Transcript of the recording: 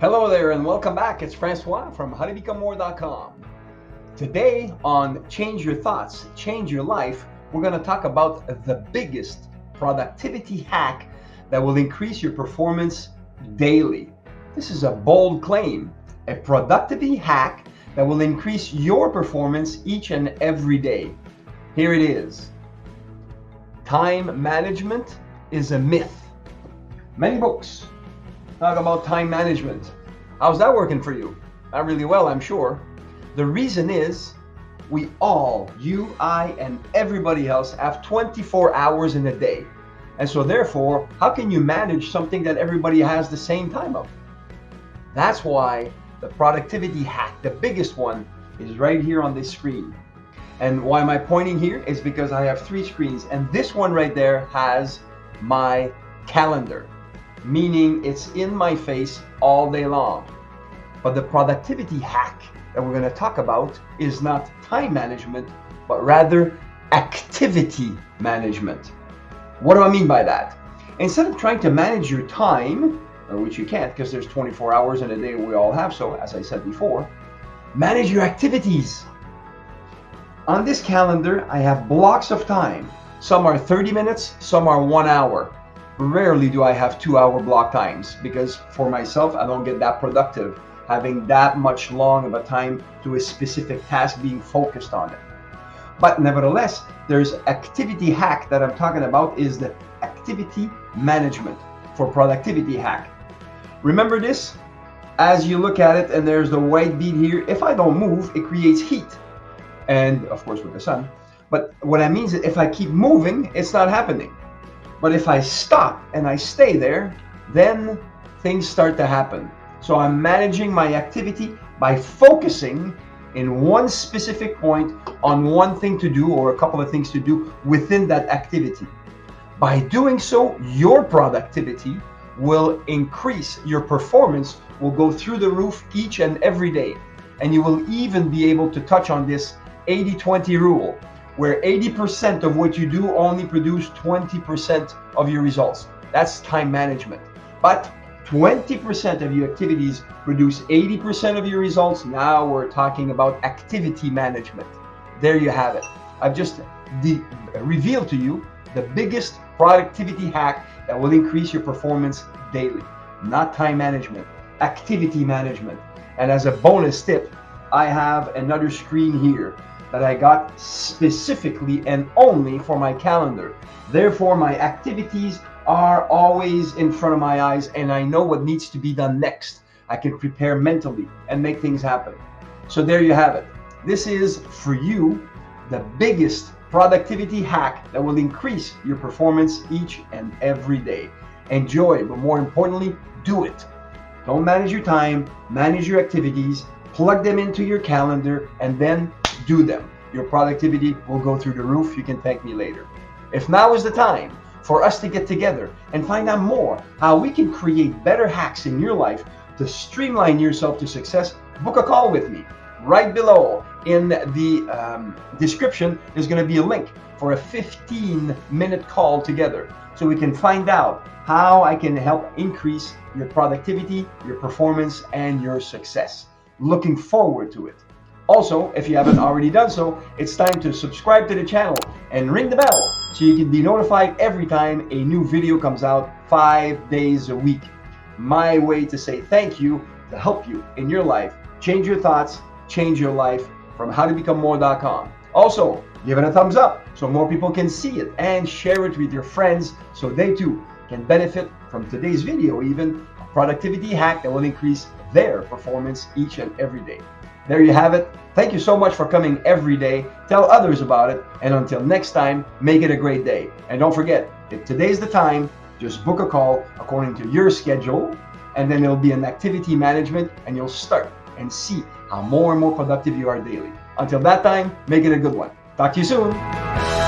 Hello there and welcome back. It's Francois from howtobecomemore.com. Today on Change Your Thoughts, Change Your Life, we're going to talk about the biggest productivity hack that will increase your performance daily. This is a bold claim, a productivity hack that will increase your performance each and every day. Here it is. Time management is a myth. Many books talk about time management. How's that working for you? Not really well, I'm sure. The reason is we all, you, I, and everybody else have 24 hours in a day. And so therefore, how can you manage something that everybody has the same time of? That's why the productivity hack, the biggest one, is right here on this screen. And why am I pointing here? Is because I have 3 screens, and this one right there has my calendar, meaning it's in my face all day long. But the productivity hack that we're going to talk about is not time management, but rather activity management. What do I mean by that? Instead of trying to manage your time, which you can't because there's 24 hours in a day, we all have, so as I said before, manage your activities. On this calendar, I have blocks of time. Some are 30 minutes, some are 1 hour. Rarely do I have 2-hour block times because for myself, I don't get that productive having that much long of a time to a specific task being focused on it. But nevertheless, there's activity hack that I'm talking about is the activity management for productivity hack. Remember this? As you look at it and there's the white bead here, if I don't move, it creates heat. And of course with the sun. But what I mean is that if I keep moving, it's not happening. But if I stop and I stay there, then things start to happen. So I'm managing my activity by focusing in one specific point on one thing to do or a couple of things to do within that activity. By doing so, your productivity will increase, your performance will go through the roof each and every day. And you will even be able to touch on this 80-20 rule, where 80% of what you do only produce 20% of your results. That's time management. But 20% of your activities produce 80% of your results. Now we're talking about activity management. There you have it. I've just revealed to you the biggest productivity hack that will increase your performance daily. Not time management, activity management. And as a bonus tip, I have another screen here that I got specifically and only for my calendar. Therefore, my activities are always in front of my eyes and I know what needs to be done next. I can prepare mentally and make things happen. So there you have it. This is, for you, the biggest productivity hack that will increase your performance each and every day. Enjoy, but more importantly, do it. Don't manage your time, manage your activities, plug them into your calendar, and then do them. Your productivity will go through the roof. You can thank me later. If now is the time for us to get together and find out more how we can create better hacks in your life to streamline yourself to success, book a call with me. Right below in the description is going to be a link for a 15-minute call together so we can find out how I can help increase your productivity, your performance, and your success. Looking forward to it. Also, if you haven't already done so, it's time to subscribe to the channel and ring the bell so you can be notified every time a new video comes out 5 days a week. My way to say thank you, to help you in your life. Change your thoughts, change your life from howtobecomemore.com. Also, give it a thumbs up so more people can see it and share it with your friends so they too can benefit from today's video, even a productivity hack that will increase their performance each and every day. There you have it. Thank you so much for coming every day. Tell others about it. And until next time, make it a great day. And don't forget, if today's the time, just book a call according to your schedule. And then it'll be an activity management and you'll start and see how more and more productive you are daily. Until that time, make it a good one. Talk to you soon.